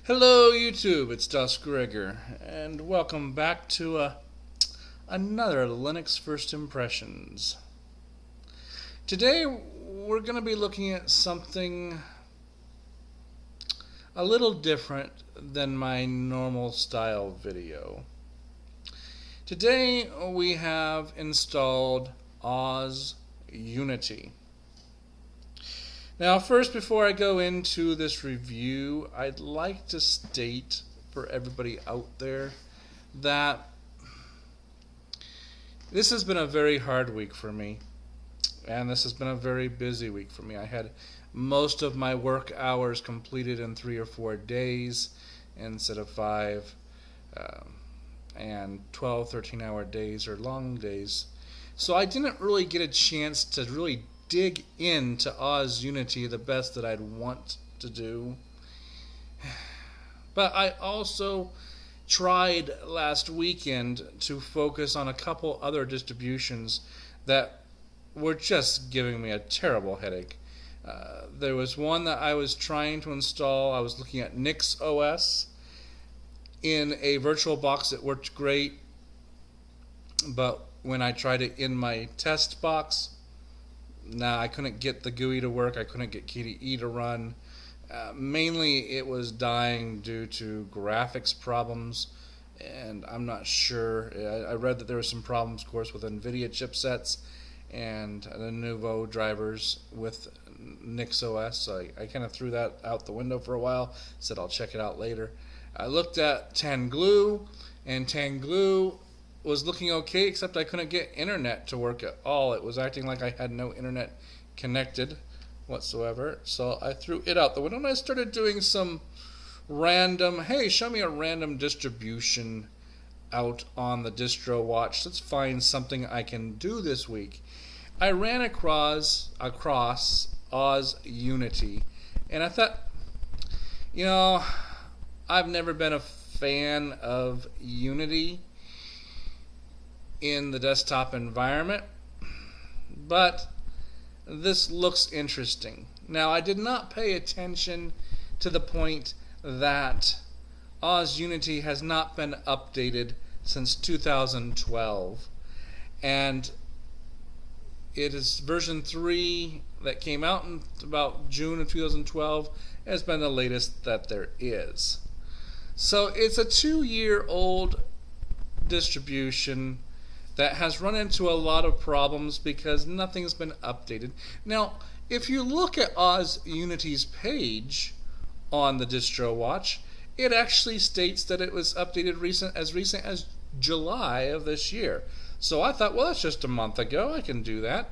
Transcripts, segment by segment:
Hello YouTube, it's DasGregor, and welcome back to another Linux First Impressions. Today we're going to be looking at something a little different than my normal style video. Today we have installed Oz Unity. Now, first, before I go into this review, I'd like to state for everybody out there that this has been a very hard week for me, and this has been a very busy week for me. I had most of my work hours completed in 3 or 4 days instead of 5, and 12, 13-hour days or long days. So I didn't really get a chance to really dig into Oz Unity the best that I'd want to do. But I also tried last weekend to focus on a couple other distributions that were just giving me a terrible headache. There was one that I was trying to install. I was looking at Nix OS. In a virtual box it worked great, but when I tried it in my test box, I couldn't get the GUI to work. I couldn't get KDE to run. Mainly it was dying due to graphics problems, and I'm not sure. I read that there were some problems, of course, with NVIDIA chipsets and the Nouveau drivers with Nix OS, so I kind of threw that out the window for a while, said I'll check it out later. I looked at Tangglue, and Tangglue was looking okay, except I couldn't get internet to work at all. It was acting like I had no internet connected whatsoever. So I threw it out the window and I started doing some random, hey, show me a random distribution out on the distro watch. Let's find something I can do this week. I ran across Oz Unity, and I thought, I've never been a fan of Unity in the desktop environment, but this looks interesting. Now, I did not pay attention to the point that Oz Unity has not been updated since 2012, and it is version 3 that came out in about June of 2012 has been the latest that there is. So it's a 2-year-old distribution that has run into a lot of problems because nothing's been updated. Now, if you look at Oz Unity's page on the distro watch, it actually states that it was updated as recent as July of this year. So I thought, well, that's just a month ago. I can do that.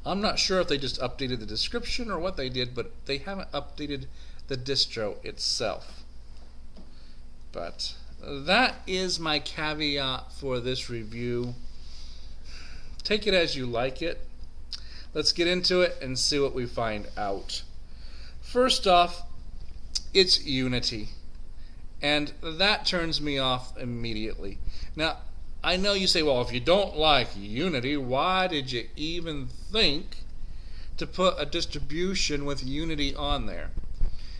I'm not sure if they just updated the description or what they did, but they haven't updated the distro itself. But that is my caveat for this review. Take it as you like it. Let's get into it and see what we find out. First off, it's Unity, and that turns me off immediately. Now, I know you say, well, if you don't like Unity, why did you even think to put a distribution with Unity on there?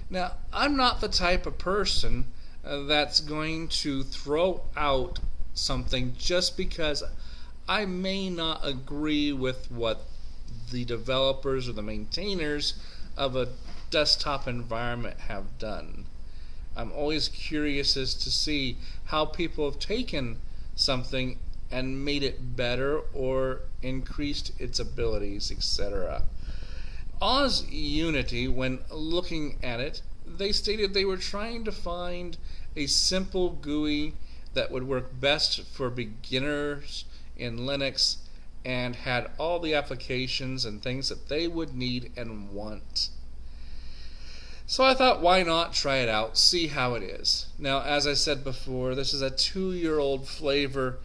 Now, I'm not the type of person that's going to throw out something just because I may not agree with what the developers or the maintainers of a desktop environment have done. I'm always curious as to see how people have taken something and made it better or increased its abilities, etc. Oz Unity, when looking at it, they stated they were trying to find a simple GUI that would work best for beginners in Linux and had all the applications and things that they would need and want. So I thought, why not try it out, see how it is. Now, as I said before, this is a 2-year-old flavor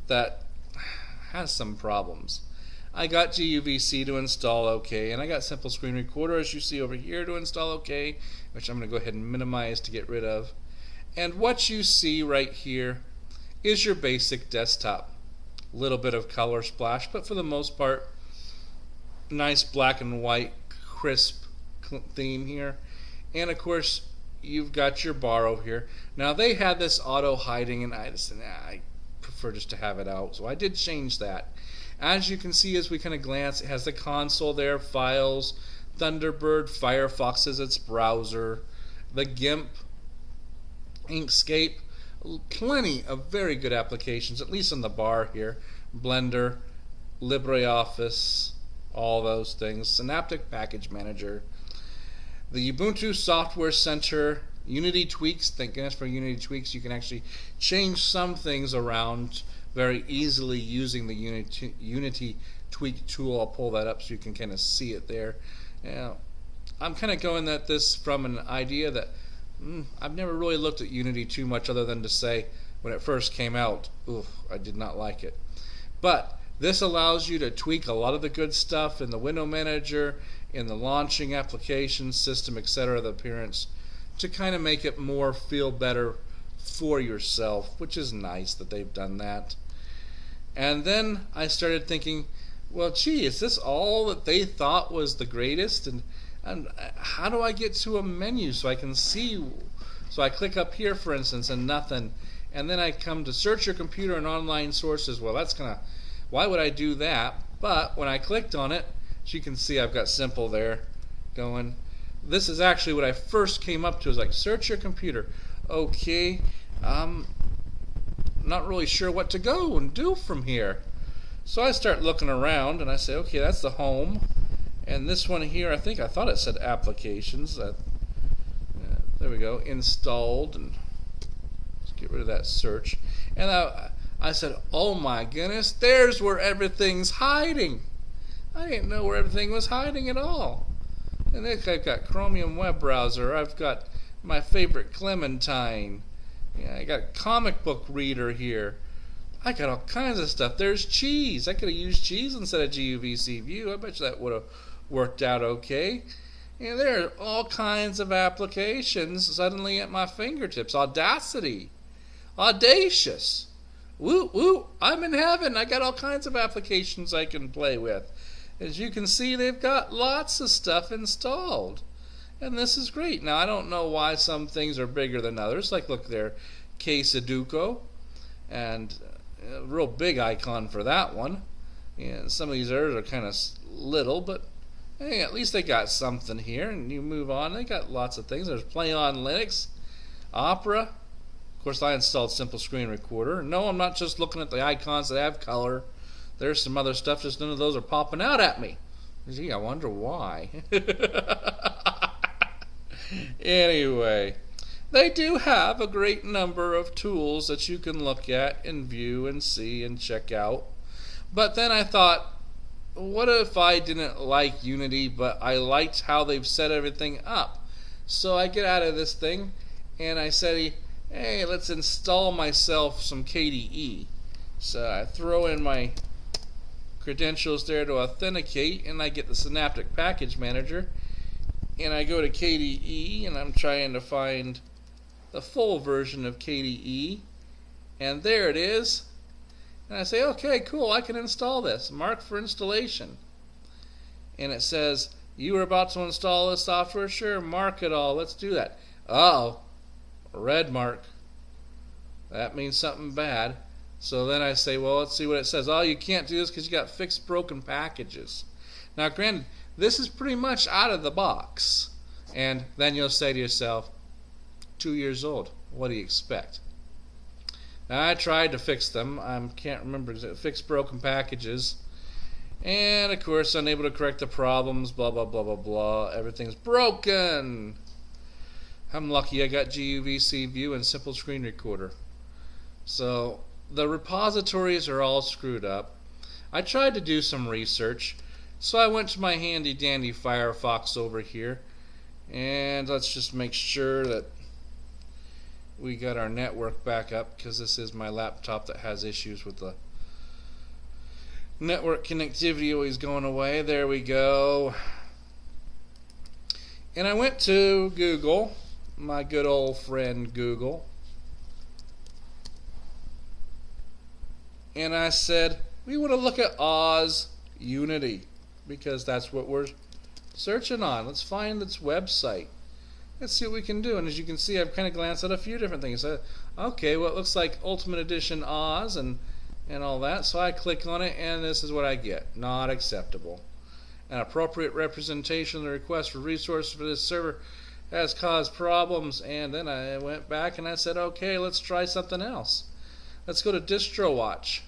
that has some problems. I got GUVC to install OK, and I got Simple Screen Recorder, as you see over here, to install OK, which I'm going to go ahead and minimize to get rid of. And what you see right here is your basic desktop. A little bit of color splash, but for the most part, nice black and white, crisp theme here. And of course, you've got your borrow here. Now they had this auto hiding, and I just said, nah, I prefer just to have it out. So I did change that. As you can see, as we kind of glance, it has the console there, files, Thunderbird, Firefox as its browser, the GIMP, Inkscape, plenty of very good applications, at least on the bar here. Blender, LibreOffice, all those things. Synaptic Package Manager, the Ubuntu Software Center, Unity tweaks. Thank goodness for Unity tweaks. You can actually change some things around very easily using the Unity tweak tool. I'll pull that up so you can kind of see it there. Now, I'm kind of going at this from an idea that I've never really looked at Unity too much, other than to say when it first came out, I did not like it. But this allows you to tweak a lot of the good stuff in the window manager, in the launching application system, etc., the appearance, to kind of make it more feel better for yourself, which is nice that they've done that. And then I started thinking, well, gee, is this all that they thought was the greatest? And how do I get to a menu so I can see? So I click up here, for instance, and nothing. And then I come to search your computer and online sources. Well, that's kind of, why would I do that? But when I clicked on it, as you can see, I've got simple there going. This is actually what I first came up to, is like search your computer. Okay, not really sure what to go and do from here. So I start looking around and I say, okay, that's the home. And this one here, I thought it said applications. There we go, installed. And let's get rid of that search. And I said, oh my goodness, there's where everything's hiding. I didn't know where everything was hiding at all. And then I've got Chromium web browser. I've got my favorite Clementine. Yeah, I got comic book reader here. I got all kinds of stuff. There's cheese. I could have used cheese instead of GUVC View. I bet you that would have worked out okay. And there are all kinds of applications suddenly at my fingertips. Audacity. Audacious. Woo, woo. I'm in heaven. I got all kinds of applications I can play with. As you can see, they've got lots of stuff installed. And this is great. Now, I don't know why some things are bigger than others. Like, look there, K-Sudoku. And a real big icon for that one. And some of these others are kind of little, but hey, at least they got something here. And you move on, they got lots of things. There's Play on Linux, Opera. Of course, I installed Simple Screen Recorder. No, I'm not just looking at the icons that have color. There's some other stuff, just none of those are popping out at me. Gee, I wonder why. Anyway, they do have a great number of tools that you can look at and view and see and check out. But then I thought, what if I didn't like Unity, but I liked how they've set everything up? So I get out of this thing and I say, hey, let's install myself some KDE. So I throw in my credentials there to authenticate, and I get the Synaptic Package Manager, and I go to KDE, and I'm trying to find the full version of KDE, and there it is. And I say, okay, cool, I can install this. Mark for installation. And it says, you are about to install this software? Sure, mark it all. Let's do that. Oh, red mark. That means something bad. So then I say, well, let's see what it says. Oh, you can't do this because you got fixed broken packages. Now, granted, this is pretty much out of the box. And then you'll say to yourself, 2 years old, what do you expect? Now, I tried to fix them. I can't remember, fix broken packages. And, of course, unable to correct the problems, blah, blah, blah, blah, blah. Everything's broken. I'm lucky I got GUVC View and Simple Screen Recorder. So the repositories are all screwed up. I tried to do some research, so I went to my handy dandy Firefox over here, and let's just make sure that we got our network back up, because this is my laptop that has issues with the network connectivity always going away. There we go. And I went to Google, my good old friend Google, and I said, we want to look at Oz Unity, because that's what we're searching on. Let's find its website. Let's see what we can do. And as you can see, I've kind of glanced at a few different things. Okay, well, it looks like Ultimate Edition Oz and all that. So I click on it, and this is what I get. Not acceptable. An appropriate representation of the request for resources for this server has caused problems. And then I went back and I said, okay, let's try something else. Let's go to Distro Watch.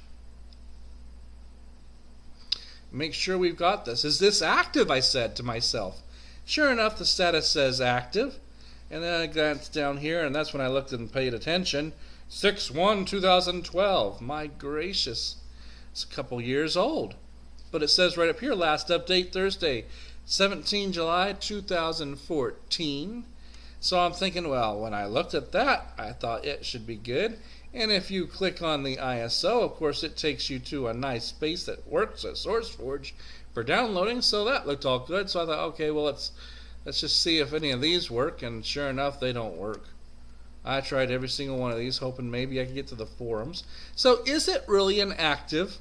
Make sure we've got this. Is this active? I said to myself. Sure enough, the status says active. And then I glanced down here, and that's when I looked and paid attention. 6/1/2012. My gracious. It's a couple years old. But it says right up here, last update Thursday, 17 July 2014. So I'm thinking, well, when I looked at that, I thought it should be good. And if you click on the ISO, of course, it takes you to a nice space that works at SourceForge for downloading. So that looked all good. So I thought, okay, well, let's just see if any of these work. And sure enough, they don't work. I tried every single one of these, hoping maybe I could get to the forums. So is it really an active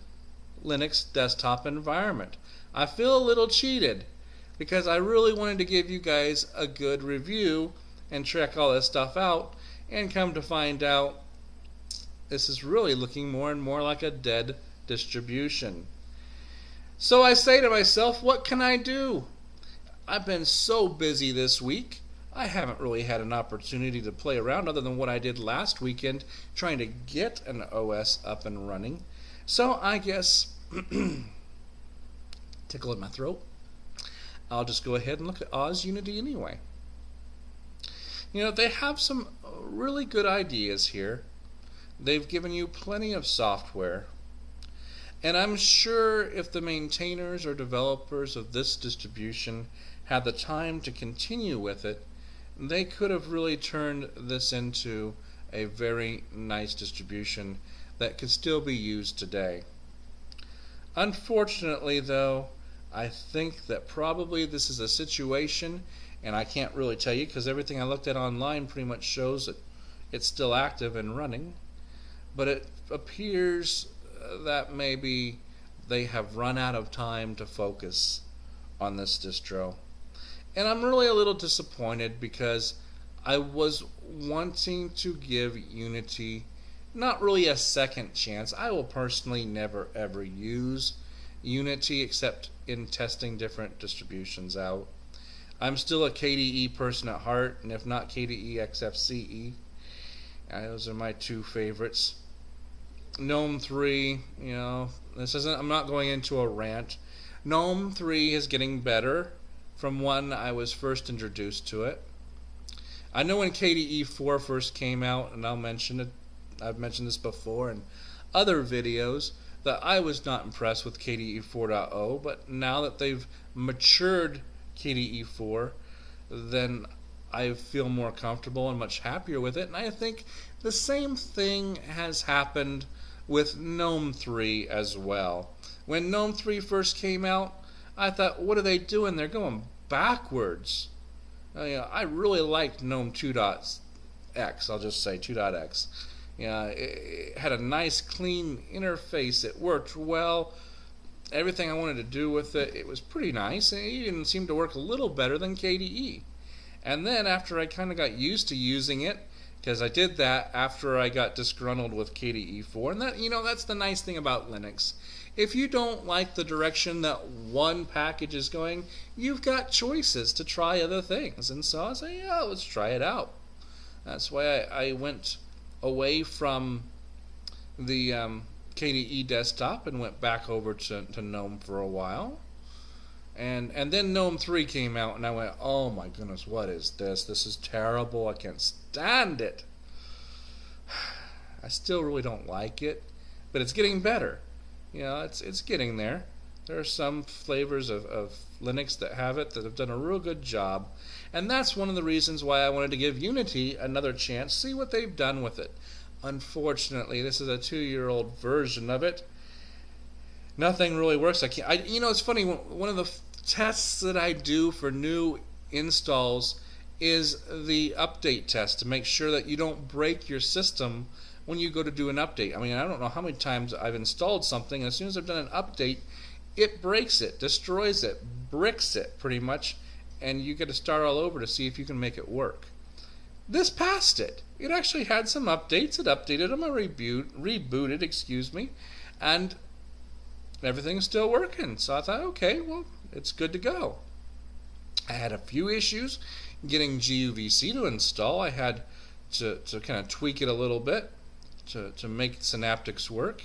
Linux desktop environment? I feel a little cheated because I really wanted to give you guys a good review and check all this stuff out, and come to find out this is really looking more and more like a dead distribution. So I say to myself, what can I do? I've been so busy this week, I haven't really had an opportunity to play around other than what I did last weekend trying to get an OS up and running. So I guess, tickle in my throat, I'll just go ahead and look at Oz Unity anyway. You know, they have some really good ideas here. They've given you plenty of software. And I'm sure if the maintainers or developers of this distribution had the time to continue with it, they could have really turned this into a very nice distribution that could still be used today. Unfortunately, though, I think that probably this is a situation, and I can't really tell you because everything I looked at online pretty much shows that it's still active and running, but it appears that maybe they have run out of time to focus on this distro. And I'm really a little disappointed because I was wanting to give Unity not really a second chance. I will personally never ever use Unity except in testing different distributions out. I'm still a KDE person at heart, and if not KDE, XFCE. Those are my two favorites. GNOME 3, you know, I'm not going into a rant. GNOME 3 is getting better from when I was first introduced to it. I know when KDE 4 first came out, and I've mentioned this before in other videos, that I was not impressed with KDE 4.0, but now that they've matured KDE 4, then I feel more comfortable and much happier with it. And I think the same thing has happened with GNOME 3 as well. When GNOME 3 first came out, I thought, what are they doing? They're going backwards. I really liked GNOME 2.x, I'll just say 2.x. It had a nice clean interface. It worked well. Everything I wanted to do with it, it was pretty nice. And it even seemed to work a little better than KDE. And then after I kind of got used to using it, because I did that after I got disgruntled with KDE 4, and that's the nice thing about Linux. If you don't like the direction that one package is going, you've got choices to try other things. And so I say, yeah, let's try it out. That's why I went away from the KDE desktop and went back over to GNOME for a while. And then GNOME 3 came out, and I went, oh my goodness, what is this? This is terrible. I can't stand it. I still really don't like it, but it's getting better. It's getting there. There are some flavors of Linux that have it that have done a real good job. And that's one of the reasons why I wanted to give Unity another chance, see what they've done with it. Unfortunately, this is a 2-year-old version of it. Nothing really works. It's funny, one of the tests that I do for new installs is the update test to make sure that you don't break your system when you go to do an update. I don't know how many times I've installed something, and as soon as I've done an update, it breaks it, destroys it, bricks it pretty much, and you get to start all over to see if you can make it work. This passed it. It actually had some updates. It updated them, rebooted, and everything's still working. So I thought, okay, well, it's good to go. I had a few issues getting GUVC to install. I had to kind of tweak it a little bit to make Synaptics work.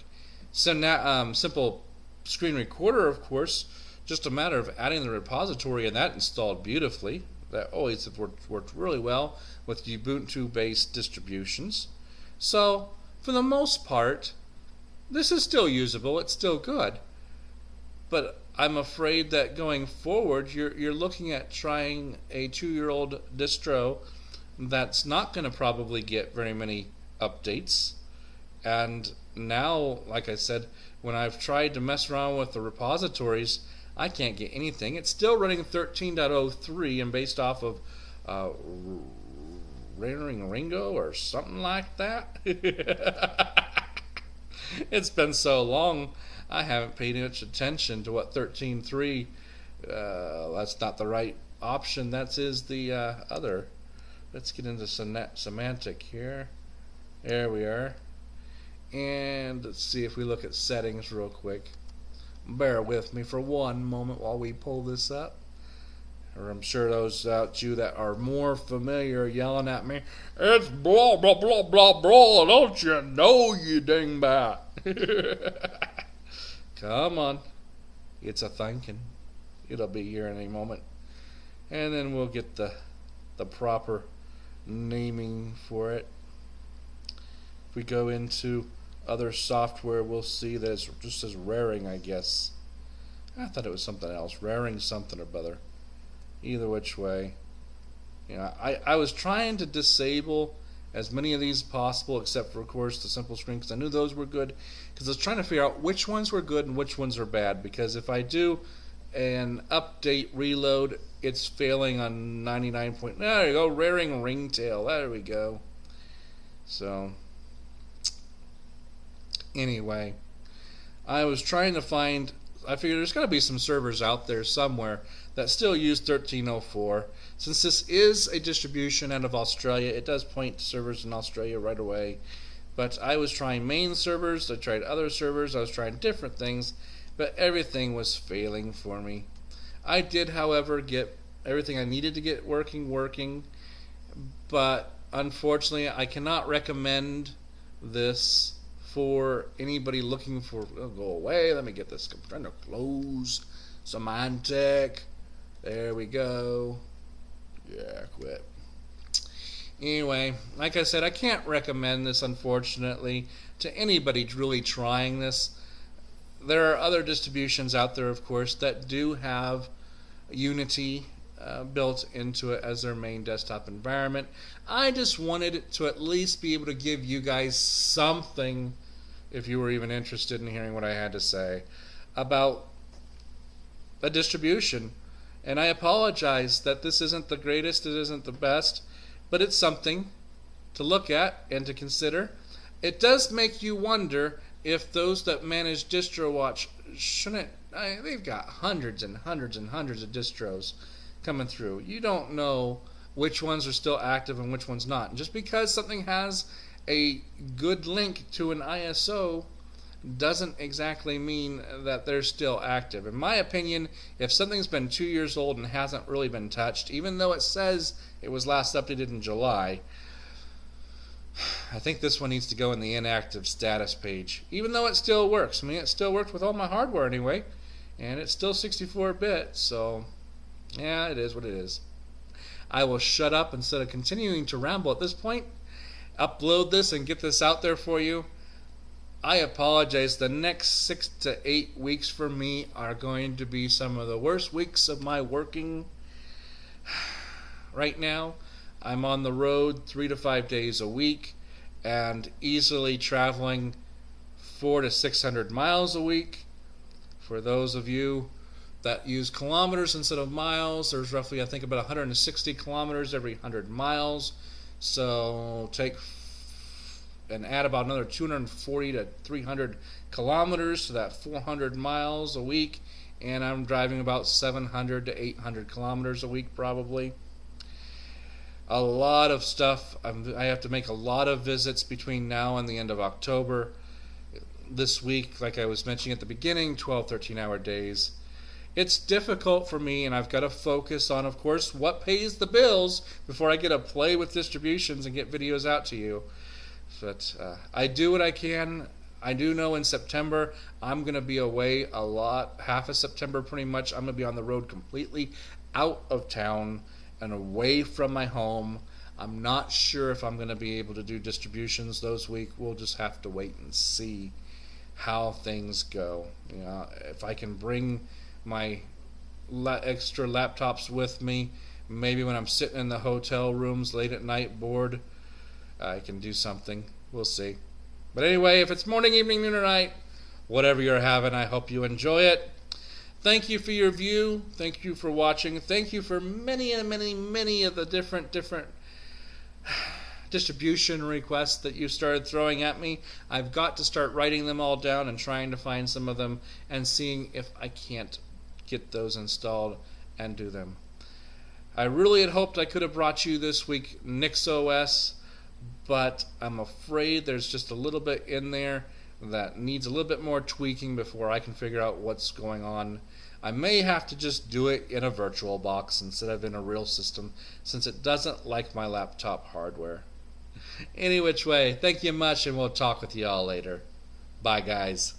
Simple screen recorder, of course, just a matter of adding the repository, and that installed beautifully. That always worked really well with Ubuntu-based distributions. So, for the most part, this is still usable. It's still good. But I'm afraid that going forward, you're looking at trying a 2-year-old distro that's not going to probably get very many updates. And now, like I said, when I've tried to mess around with the repositories, I can't get anything. It's still running 13.03 and based off of Ringo or something like that. It's been so long, I haven't paid much attention to what 13.3. That's not the right option. That is the other. Let's get into semantic here. There we are. And let's see if we look at settings real quick. Bear with me for one moment while we pull this up. Or I'm sure those out you that are more familiar yelling at me, it's blah blah blah blah blah, don't you know, you dingbat. Come on. It's a thinking. It'll be here in a moment. And then we'll get the proper naming for it. If we go into other software, we'll see that it just says raring, I guess. I thought it was something else. Raring something or other. Either which way. You know, I was trying to disable as many of these as possible, except for, of course, the simple screen, because I knew those were good. Because I was trying to figure out which ones were good and which ones are bad. Because if I do an update reload, it's failing on 99 point. There you go, raring ringtail. There we go. So, anyway, I was trying to find. I figured there's got to be some servers out there somewhere that still use 13.04. Since this is a distribution out of Australia, it does point to servers in Australia right away. But I was trying main servers, I tried other servers, I was trying different things, but everything was failing for me. I did, however, get everything I needed to get working, but unfortunately I cannot recommend this for anybody looking for, go away, let me get this, I'm trying to close, semantic, there we go, yeah, quit. Anyway, like I said, I can't recommend this, unfortunately, to anybody really trying this. There are other distributions out there, of course, that do have Unity built into it as their main desktop environment. I just wanted to at least be able to give you guys something, if you were even interested in hearing what I had to say, about a distribution. And I apologize that this isn't the greatest, it isn't the best, but it's something to look at and to consider. It does make you wonder if those that manage DistroWatch shouldn't, they've got hundreds and hundreds and hundreds of distros coming through. You don't know which ones are still active and which ones not. And just because something has a good link to an ISO doesn't exactly mean that they're still active. In my opinion, if something's been 2 years old and hasn't really been touched, even though it says it was last updated in July, I think this one needs to go in the inactive status page, even though it still works. I mean, it still works with all my hardware anyway, and it's still 64-bit, so yeah, it is what it is. I will shut up instead of continuing to ramble at this point, upload this and get this out there for you. I apologize. The next 6 to 8 weeks for me are going to be some of the worst weeks of my working. Right now, I'm on the road 3 to 5 days a week and easily traveling 400 to 600 miles a week. For those of you that use kilometers instead of miles, there's roughly, I think, about 160 kilometers every 100 miles. So take and add about another 240 to 300 kilometers to that 400 miles a week, and I'm driving about 700 to 800 kilometers a week probably. A lot of stuff. I have to make a lot of visits between now and the end of October. This week, like I was mentioning at the beginning, 12, 13-hour days. It's difficult for me, and I've got to focus on, of course, what pays the bills before I get to play with distributions and get videos out to you. But I do what I can. I do know in September I'm going to be away a lot. Half of September pretty much I'm going to be on the road completely out of town and away from my home. I'm not sure if I'm going to be able to do distributions those weeks. We'll just have to wait and see how things go. You know, if I can bring my extra laptops with me, maybe when I'm sitting in the hotel rooms late at night bored, I can do something. We'll see. But anyway, if it's morning, evening, noon, or night, whatever you're having, I hope you enjoy it. Thank you for your view. Thank you for watching. Thank you for many and many of the different distribution requests that you started throwing at me. I've got to start writing them all down and trying to find some of them and seeing if I can't get those installed and do them. I really had hoped I could have brought you this week NixOS, but I'm afraid there's just a little bit in there that needs a little bit more tweaking before I can figure out what's going on. I may have to just do it in a virtual box instead of in a real system, since it doesn't like my laptop hardware. Any which way, thank you much, and we'll talk with you all later. Bye, guys.